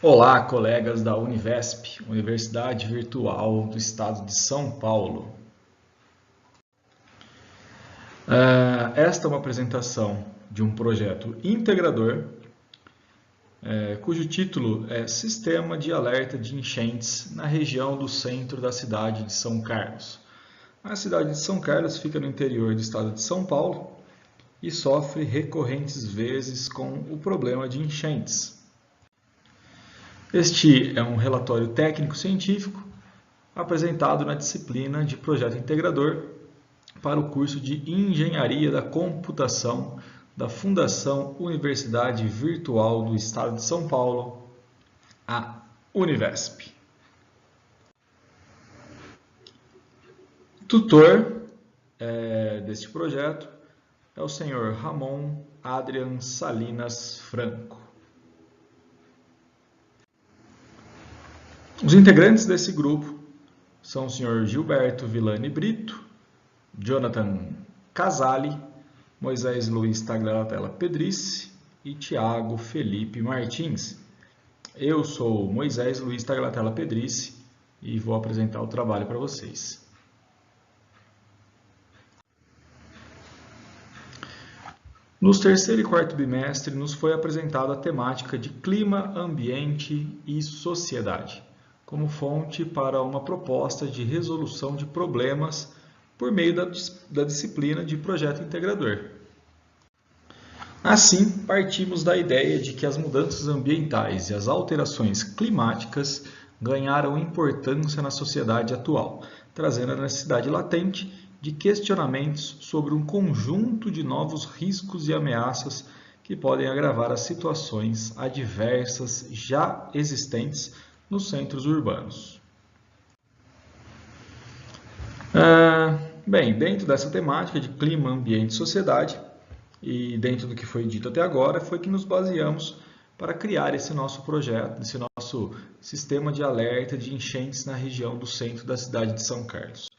Olá, colegas da Univesp, Universidade Virtual do Estado de São Paulo. Esta é uma apresentação de um projeto integrador, cujo título é Sistema de Alerta de Enchentes na região do centro da cidade de São Carlos. A cidade de São Carlos fica no interior do estado de São Paulo e sofre recorrentes vezes com o problema de enchentes. Este é um relatório técnico-científico apresentado na disciplina de Projeto Integrador para o curso de Engenharia da Computação da Fundação Universidade Virtual do Estado de São Paulo, a Univesp. Tutor deste projeto é o senhor Ramon Adrian Salinas Franco. Os integrantes desse grupo são o senhor Gilberto Villani Brito, Jonathan Casali, Moisés Luiz Tagliatella Pedrice e Tiago Felipe Martins. Eu sou Moisés Luiz Tagliatella Pedrice e vou apresentar o trabalho para vocês. Nos terceiro e quarto bimestre nos foi apresentada a temática de clima, ambiente e sociedade, como fonte para uma proposta de resolução de problemas por meio da disciplina de projeto integrador. Assim, partimos da ideia de que as mudanças ambientais e as alterações climáticas ganharam importância na sociedade atual, trazendo a necessidade latente de questionamentos sobre um conjunto de novos riscos e ameaças que podem agravar as situações adversas já existentes nos centros urbanos. Bem, dentro dessa temática de clima, ambiente e sociedade, e dentro do que foi dito até agora, foi que nos baseamos para criar esse nosso projeto, esse nosso sistema de alerta de enchentes na região do centro da cidade de São Carlos.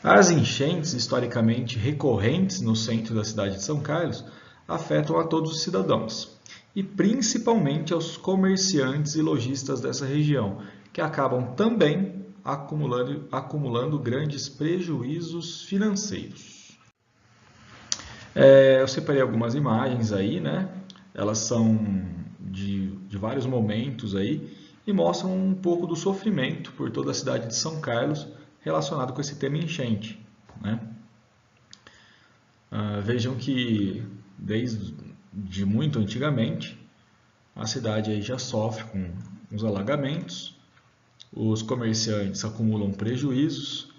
As enchentes, historicamente recorrentes no centro da cidade de São Carlos, afetam a todos os cidadãos, e principalmente aos comerciantes e lojistas dessa região, que acabam também acumulando grandes prejuízos financeiros. Eu separei algumas imagens aí, né? Elas são de vários momentos aí e mostram um pouco do sofrimento por toda a cidade de São Carlos relacionado com esse tema enchente, né? Vejam que desde muito antigamente a cidade aí já sofre com os alagamentos, os comerciantes acumulam prejuízos,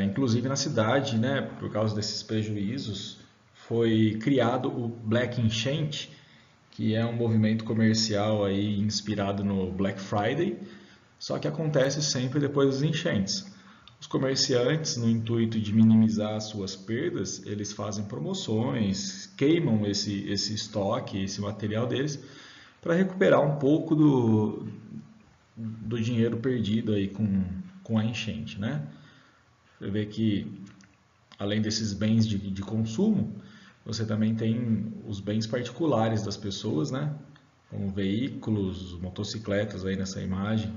inclusive na cidade, né, por causa desses prejuízos, foi criado o Black Enchente, que é um movimento comercial aí inspirado no Black Friday, só que acontece sempre depois das enchentes. Os comerciantes, no intuito de minimizar as suas perdas, eles fazem promoções, queimam esse estoque, esse material deles, para recuperar um pouco do dinheiro perdido aí com a enchente, né? Você vê que, além desses bens de consumo, você também tem os bens particulares das pessoas, né? Como veículos, motocicletas aí nessa imagem,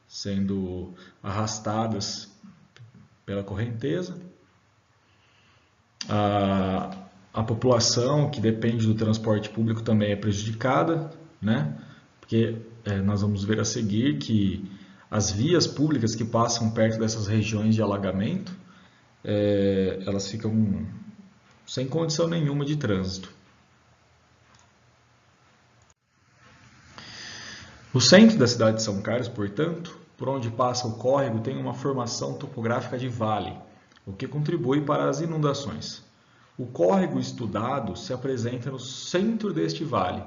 sendo arrastadas pela correnteza. A população que depende do transporte público também é prejudicada, né? Porque nós vamos ver a seguir que as vias públicas que passam perto dessas regiões de alagamento, elas ficam sem condição nenhuma de trânsito. O centro da cidade de São Carlos, portanto, por onde passa o córrego, tem uma formação topográfica de vale, o que contribui para as inundações. O córrego estudado se apresenta no centro deste vale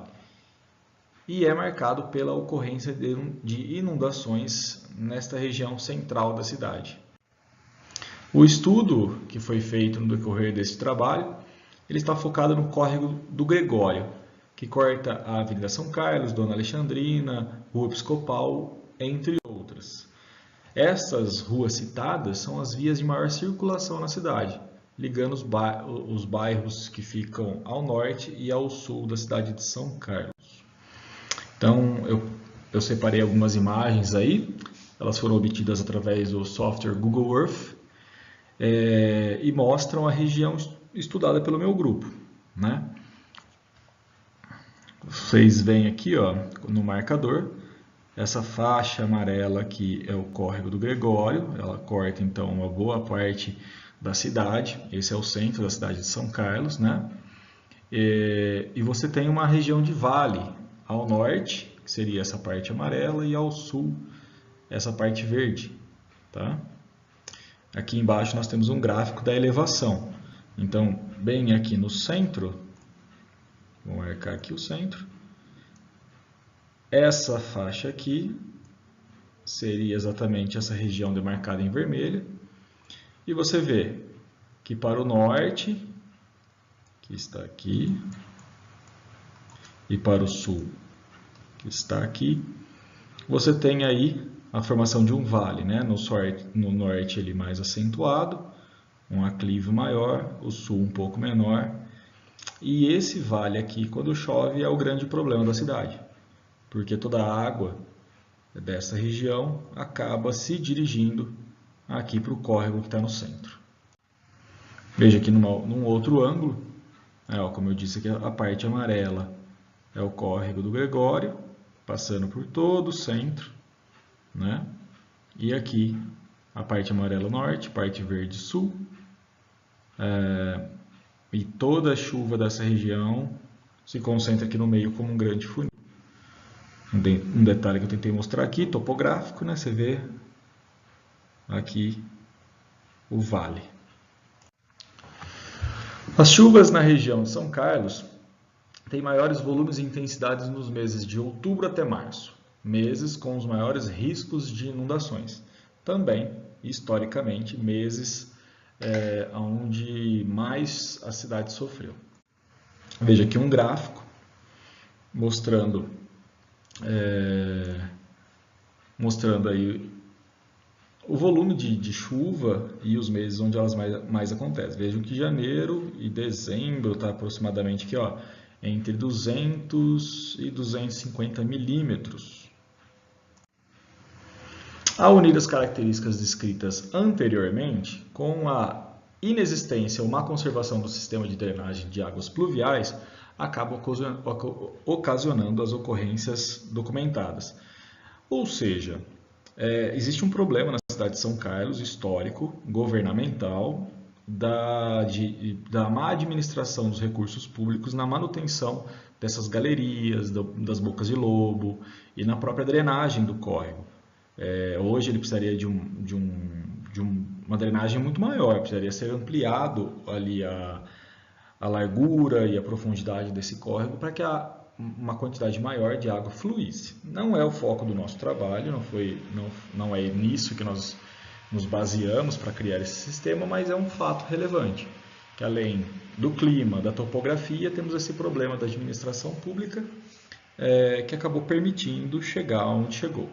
e é marcado pela ocorrência de inundações nesta região central da cidade. O estudo que foi feito no decorrer deste trabalho, ele está focado no córrego do Gregório, que corta a Avenida São Carlos, Dona Alexandrina, Rua Episcopal, entre outras. Essas ruas citadas são as vias de maior circulação na cidade, ligando os bairros que ficam ao norte e ao sul da cidade de São Carlos. Então, eu separei algumas imagens aí, elas foram obtidas através do software Google Earth, e mostram a região estudada pelo meu grupo, né? Vocês veem aqui, ó, no marcador, essa faixa amarela aqui é o córrego do Gregório, ela corta então uma boa parte da cidade, esse é o centro da cidade de São Carlos, né? E você tem uma região de vale ao norte, que seria essa parte amarela, e ao sul, essa parte verde, tá? Aqui embaixo nós temos um gráfico da elevação. Então, bem aqui no centro, vou marcar aqui o centro, essa faixa aqui seria exatamente essa região demarcada em vermelho. E você vê que para o norte, que está aqui, e para o sul, que está aqui, você tem aí a formação de um vale, né? No norte ele mais acentuado, um aclive maior, o sul um pouco menor. E esse vale aqui, quando chove, é o grande problema da cidade, porque toda a água dessa região acaba se dirigindo aqui para o córrego que está no centro. Veja aqui num outro ângulo, como eu disse aqui, a parte amarela é o córrego do Gregório, passando por todo o centro, né? E aqui a parte amarela norte, parte verde sul, e toda a chuva dessa região se concentra aqui no meio como um grande funil. Um detalhe que eu tentei mostrar aqui, topográfico, né? Você vê aqui o vale. As chuvas na região de São Carlos têm maiores volumes e intensidades nos meses de outubro até março, meses com os maiores riscos de inundações. Também, historicamente, meses onde mais a cidade sofreu. Veja aqui um gráfico mostrando aí o volume de chuva e os meses onde elas mais acontecem. Vejam que janeiro e dezembro está aproximadamente aqui, ó, entre 200 e 250 milímetros. Ao unir as características descritas anteriormente com a inexistência ou má conservação do sistema de drenagem de águas pluviais, acaba ocasionando as ocorrências documentadas. Ou seja, existe um problema na cidade de São Carlos, histórico, governamental, da má administração dos recursos públicos na manutenção dessas galerias, das bocas de lobo e na própria drenagem do córrego. Hoje ele precisaria de uma drenagem muito maior, precisaria ser ampliado ali a largura e a profundidade desse córrego para que uma quantidade maior de água fluísse. Não é o foco do nosso trabalho, não é nisso que nós nos baseamos para criar esse sistema, mas é um fato relevante, que além do clima, da topografia, temos esse problema da administração pública que acabou permitindo chegar onde chegou.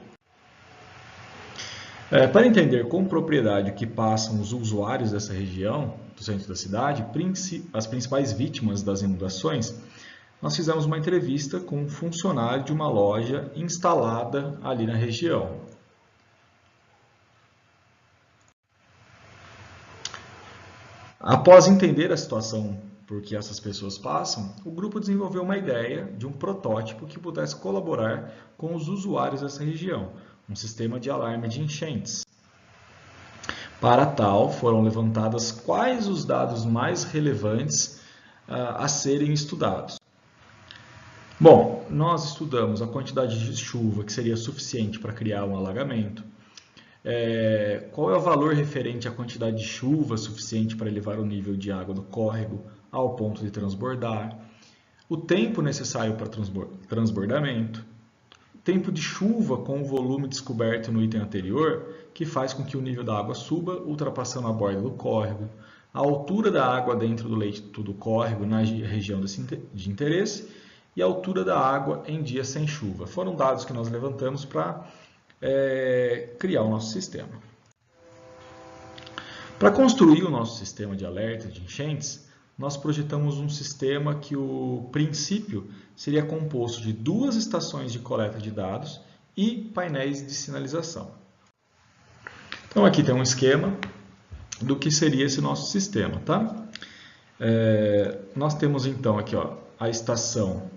Para entender com propriedade o que passam os usuários dessa região, do centro da cidade, as principais vítimas das inundações, nós fizemos uma entrevista com um funcionário de uma loja instalada ali na região. Após entender a situação por que essas pessoas passam, o grupo desenvolveu uma ideia de um protótipo que pudesse colaborar com os usuários dessa região, um sistema de alarme de enchentes. Para tal, foram levantadas quais os dados mais relevantes a serem estudados. Bom, nós estudamos a quantidade de chuva que seria suficiente para criar um alagamento, qual é o valor referente à quantidade de chuva suficiente para elevar o nível de água do córrego ao ponto de transbordar, o tempo necessário para transbordamento, tempo de chuva com o volume descoberto no item anterior, que faz com que o nível da água suba, ultrapassando a borda do córrego, a altura da água dentro do leito do córrego na região de interesse e a altura da água em dias sem chuva. Foram dados que nós levantamos para criar o nosso sistema. Para construir o nosso sistema de alerta de enchentes, nós projetamos um sistema que o princípio seria composto de 2 estações de coleta de dados e painéis de sinalização. Então aqui tem um esquema do que seria esse nosso sistema, tá? Nós temos então aqui, ó, a estação.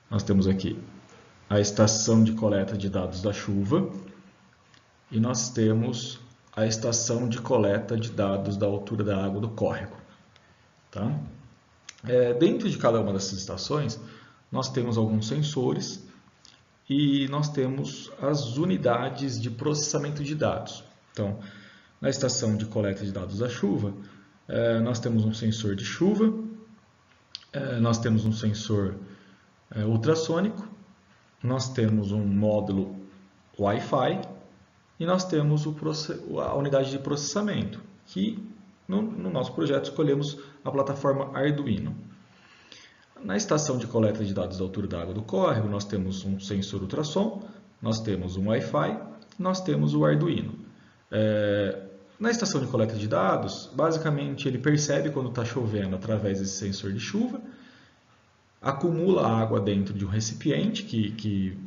Nós temos aqui a estação de coleta de dados da chuva e nós temos a estação de coleta de dados da altura da água do córrego. Tá? Dentro de cada uma dessas estações, nós temos alguns sensores e nós temos as unidades de processamento de dados. Então, na estação de coleta de dados da chuva, nós temos um sensor de chuva, nós temos um sensor ultrassônico, nós temos um módulo Wi-Fi e nós temos a unidade de processamento, que no nosso projeto escolhemos a plataforma Arduino. Na estação de coleta de dados da altura da água do córrego, nós temos um sensor ultrassom, nós temos um Wi-Fi, nós temos o Arduino. Na estação de coleta de dados, basicamente ele percebe quando está chovendo através desse sensor de chuva, acumula água dentro de um recipiente que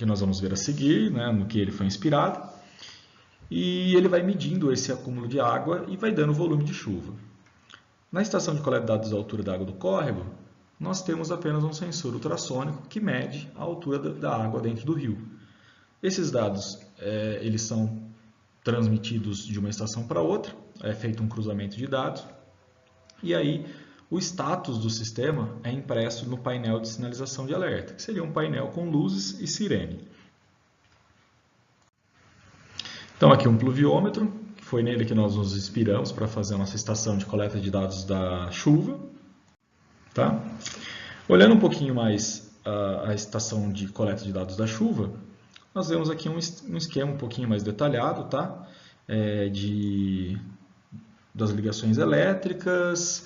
nós vamos ver a seguir, né, no que ele foi inspirado, e ele vai medindo esse acúmulo de água e vai dando o volume de chuva. Na estação de coleta de dados da altura da água do córrego, nós temos apenas um sensor ultrassônico que mede a altura da água dentro do rio. Esses dados eles são transmitidos de uma estação para outra, é feito um cruzamento de dados, e aí o status do sistema é impresso no painel de sinalização de alerta, que seria um painel com luzes e sirene. Então aqui um pluviômetro, que foi nele que nós nos inspiramos para fazer a nossa estação de coleta de dados da chuva. Tá? Olhando um pouquinho mais a estação de coleta de dados da chuva, nós vemos aqui um esquema um pouquinho mais detalhado, tá? Das ligações elétricas,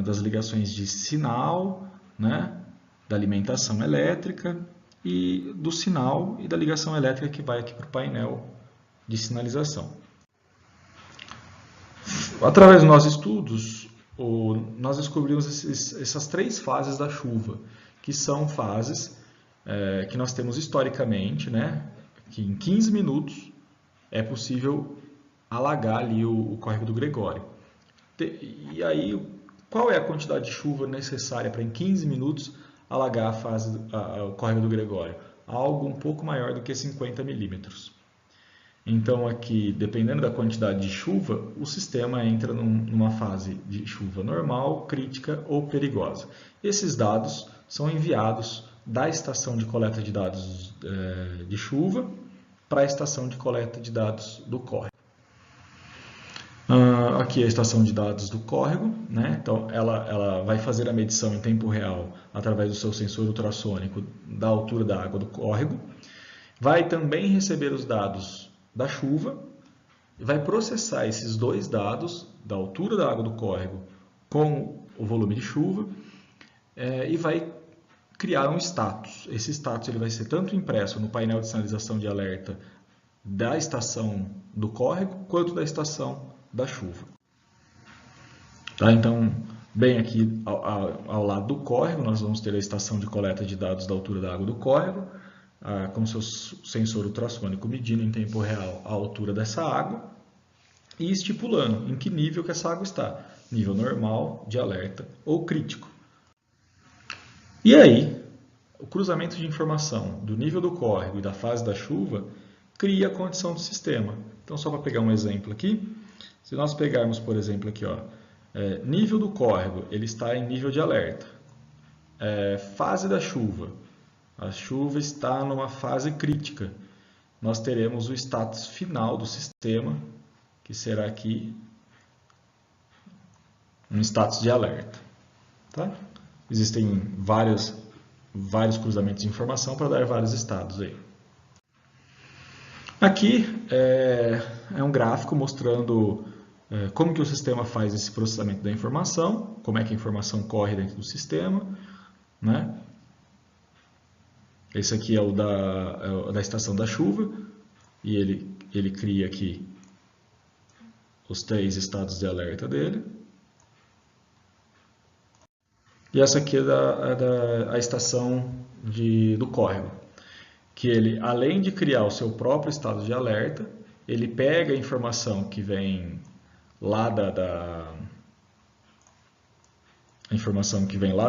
das ligações de sinal, né, da alimentação elétrica e do sinal e da ligação elétrica que vai aqui para o painel de sinalização. Através dos nossos estudos, nós descobrimos essas 3 fases da chuva, que são fases que nós temos historicamente, né, que em 15 minutos é possível alagar ali o córrego do Gregório. E aí, qual é a quantidade de chuva necessária para em 15 minutos alagar o córrego do Gregório? Algo um pouco maior do que 50 milímetros. Então aqui, dependendo da quantidade de chuva, o sistema entra numa fase de chuva normal, crítica ou perigosa. Esses dados são enviados da estação de coleta de dados de chuva para a estação de coleta de dados do córrego. Aqui é a estação de dados do córrego, né? Então ela vai fazer a medição em tempo real através do seu sensor ultrassônico da altura da água do córrego. Vai também receber os dados da chuva, vai processar esses 2 dados da altura da água do córrego com o volume de chuva e vai criar um status. Esse status ele vai ser tanto impresso no painel de sinalização de alerta da estação do córrego quanto da estação da chuva. Tá? Então, bem aqui ao lado do córrego, nós vamos ter a estação de coleta de dados da altura da água do córrego, com seu sensor ultrassônico medindo em tempo real a altura dessa água e estipulando em que nível que essa água está, nível normal, de alerta ou crítico. E aí, o cruzamento de informação do nível do córrego e da fase da chuva cria a condição do sistema. Então, só para pegar um exemplo aqui, se nós pegarmos, por exemplo, aqui, ó, nível do córrego, ele está em nível de alerta. Fase da chuva, a chuva está numa fase crítica. Nós teremos o status final do sistema, que será aqui um status de alerta. Tá? Existem vários cruzamentos de informação para dar vários estados aí. Aqui é um gráfico mostrando como que o sistema faz esse processamento da informação, como é que a informação corre dentro do sistema, né? Esse aqui é o da estação da chuva, e ele cria aqui os 3 estados de alerta dele. E essa aqui é a estação do córrego, que ele, além de criar o seu próprio estado de alerta, ele pega a informação que vem lá da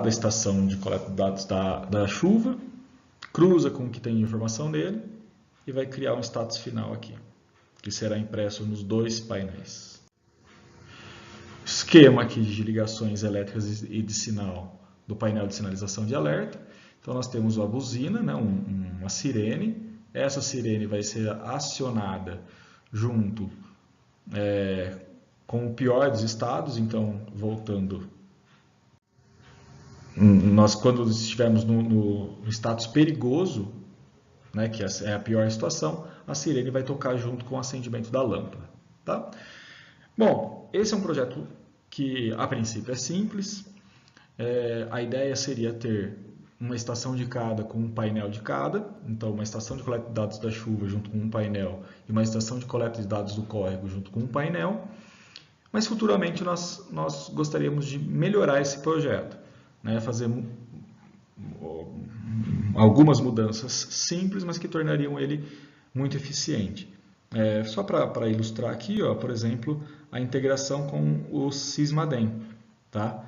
estação de coleta de dados da chuva, cruza com o que tem de informação nele e vai criar um status final aqui, que será impresso nos 2 painéis. Esquema aqui de ligações elétricas e de sinal do painel de sinalização de alerta. Então nós temos a buzina, né, uma sirene. Essa sirene vai ser acionada junto com o pior dos estados. Então, voltando, nós quando estivermos no status perigoso, né, que é a pior situação, a sirene vai tocar junto com o acendimento da lâmpada. Tá? Bom, esse é um projeto que a princípio é simples. A ideia seria ter uma estação de cada com um painel de cada. Então, uma estação de coleta de dados da chuva junto com um painel e uma estação de coleta de dados do córrego junto com um painel. Mas futuramente nós gostaríamos de melhorar esse projeto, né? Fazer algumas mudanças simples, mas que tornariam ele muito eficiente. Só para ilustrar aqui, ó, por exemplo, a integração com o Sysmadem, tá?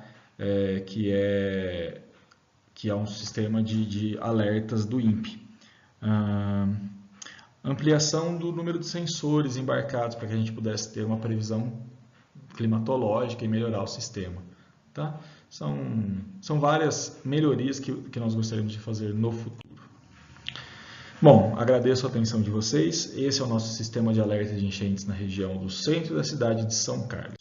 Que é um sistema de alertas do INPE. Ampliação do número de sensores embarcados para que a gente pudesse ter uma previsão climatológica e melhorar o sistema. Tá? São várias melhorias que nós gostaríamos de fazer no futuro. Bom, agradeço a atenção de vocês. Esse é o nosso sistema de alerta de enchentes na região do centro da cidade de São Carlos.